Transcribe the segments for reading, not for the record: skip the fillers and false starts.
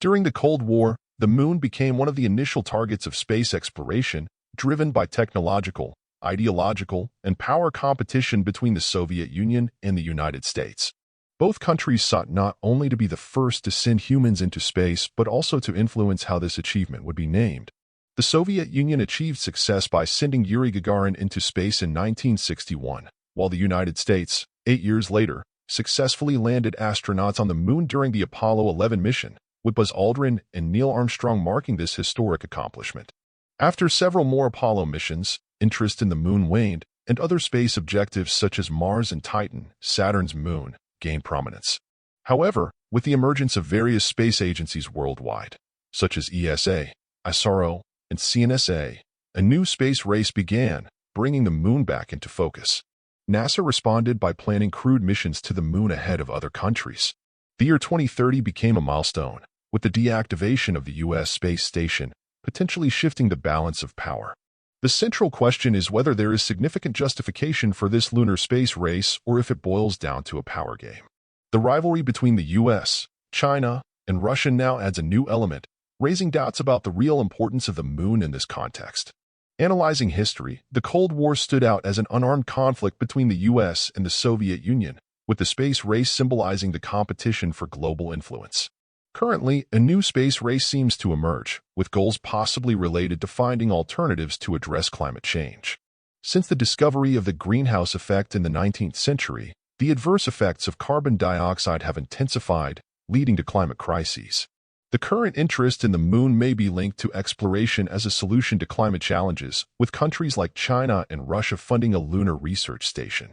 During the Cold War, the Moon became one of the initial targets of space exploration, driven by technological, ideological, and power competition between the Soviet Union and the United States. Both countries sought not only to be the first to send humans into space, but also to influence how this achievement would be named. The Soviet Union achieved success by sending Yuri Gagarin into space in 1961, while the United States, 8 years later, successfully landed astronauts on the Moon during the Apollo 11 mission, with Buzz Aldrin and Neil Armstrong marking this historic accomplishment. After several more Apollo missions, interest in the Moon waned, and other space objectives such as Mars and Titan, Saturn's moon, gained prominence. However, with the emergence of various space agencies worldwide, such as ESA, ISRO, and CNSA, a new space race began, bringing the Moon back into focus. NASA responded by planning crewed missions to the Moon ahead of other countries. The year 2030 became a milestone, with the deactivation of the U.S. space station, potentially shifting the balance of power. The central question is whether there is significant justification for this lunar space race or if it boils down to a power game. The rivalry between the U.S., China, and Russia now adds a new element, raising doubts about the real importance of the Moon in this context. Analyzing history, the Cold War stood out as an unarmed conflict between the U.S. and the Soviet Union, with the space race symbolizing the competition for global influence. Currently, a new space race seems to emerge, with goals possibly related to finding alternatives to address climate change. Since the discovery of the greenhouse effect in the 19th century, the adverse effects of carbon dioxide have intensified, leading to climate crises. The current interest in the Moon may be linked to exploration as a solution to climate challenges, with countries like China and Russia funding a lunar research station.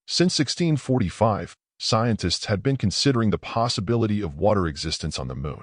Since 1645, scientists had been considering the possibility of water existence on the Moon.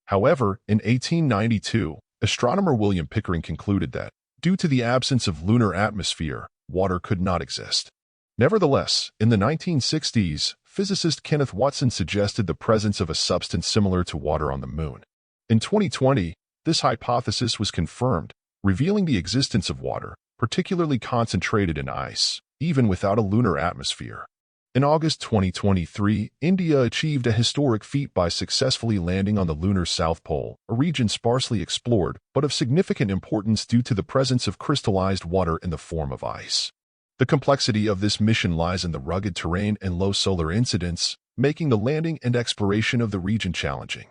However, in 1892, astronomer William Pickering concluded that, due to the absence of lunar atmosphere, water could not exist. Nevertheless, in the 1960s, physicist Kenneth Watson suggested the presence of a substance similar to water on the Moon. In 2020, this hypothesis was confirmed, revealing the existence of water, particularly concentrated in ice, even without a lunar atmosphere. In August 2023, India achieved a historic feat by successfully landing on the lunar South Pole, a region sparsely explored but of significant importance due to the presence of crystallized water in the form of ice. The complexity of this mission lies in the rugged terrain and low solar incidence, making the landing and exploration of the region challenging.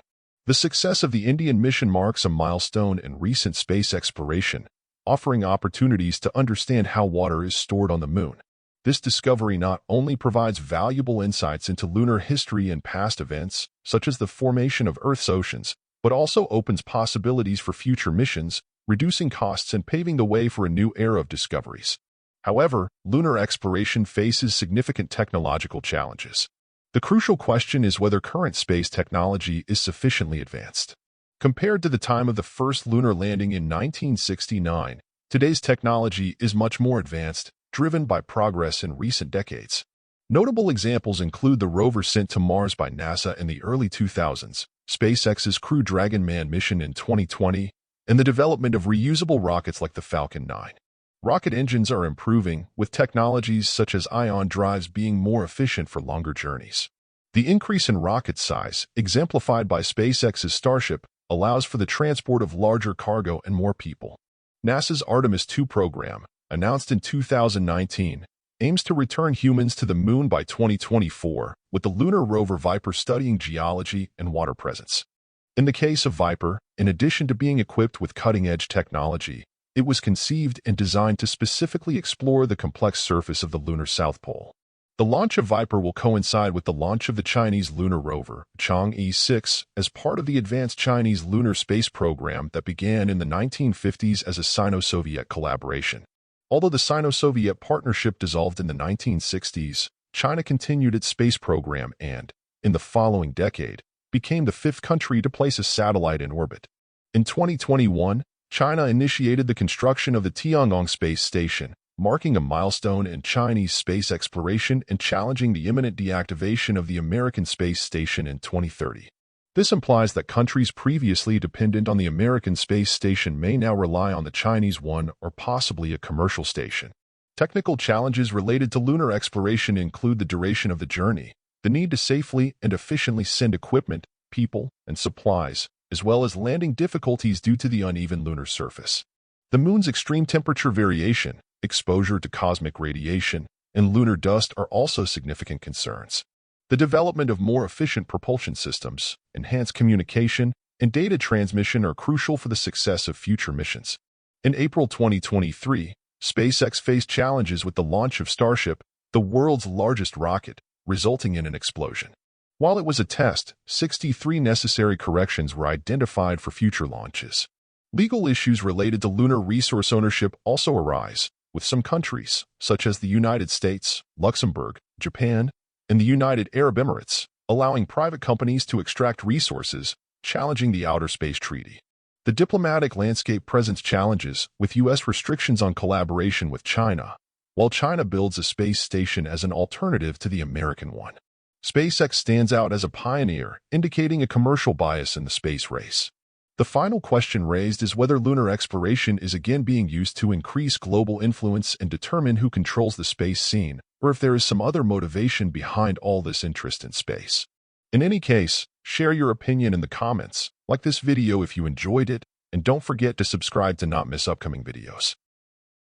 The success of the Indian mission marks a milestone in recent space exploration, offering opportunities to understand how water is stored on the Moon. This discovery not only provides valuable insights into lunar history and past events, such as the formation of Earth's oceans, but also opens possibilities for future missions, reducing costs and paving the way for a new era of discoveries. However, lunar exploration faces significant technological challenges. The crucial question is whether current space technology is sufficiently advanced. Compared to the time of the first lunar landing in 1969, today's technology is much more advanced, driven by progress in recent decades. Notable examples include the rover sent to Mars by NASA in the early 2000s, SpaceX's Crew Dragon manned mission in 2020, and the development of reusable rockets like the Falcon 9. Rocket engines are improving, with technologies such as ion drives being more efficient for longer journeys. The increase in rocket size, exemplified by SpaceX's Starship, allows for the transport of larger cargo and more people. NASA's Artemis II program, announced in 2019, aims to return humans to the Moon by 2024, with the lunar rover Viper studying geology and water presence. In the case of Viper, in addition to being equipped with cutting-edge technology, it was conceived and designed to specifically explore the complex surface of the lunar South Pole. The launch of Viper will coincide with the launch of the Chinese lunar rover, Chang'e 6, as part of the advanced Chinese lunar space program that began in the 1950s as a Sino-Soviet collaboration. Although the Sino-Soviet partnership dissolved in the 1960s, China continued its space program and, in the following decade, became the fifth country to place a satellite in orbit. In 2021, China initiated the construction of the Tiangong space station, marking a milestone in Chinese space exploration and challenging the imminent deactivation of the American space station in 2030. This implies that countries previously dependent on the American space station may now rely on the Chinese one or possibly a commercial station. Technical challenges related to lunar exploration include the duration of the journey, the need to safely and efficiently send equipment, people, and supplies, as well as landing difficulties due to the uneven lunar surface. The moon's extreme temperature variation, exposure to cosmic radiation, and lunar dust are also significant concerns. The development of more efficient propulsion systems, enhanced communication, and data transmission are crucial for the success of future missions. In April 2023, SpaceX faced challenges with the launch of Starship, the world's largest rocket, resulting in an explosion. While it was a test, 63 necessary corrections were identified for future launches. Legal issues related to lunar resource ownership also arise, with some countries, such as the United States, Luxembourg, Japan, and the United Arab Emirates, allowing private companies to extract resources, challenging the Outer Space Treaty. The diplomatic landscape presents challenges, with U.S. restrictions on collaboration with China, while China builds a space station as an alternative to the American one. SpaceX stands out as a pioneer, indicating a commercial bias in the space race. The final question raised is whether lunar exploration is again being used to increase global influence and determine who controls the space scene, or if there is some other motivation behind all this interest in space. In any case, share your opinion in the comments, like this video if you enjoyed it, and don't forget to subscribe to not miss upcoming videos.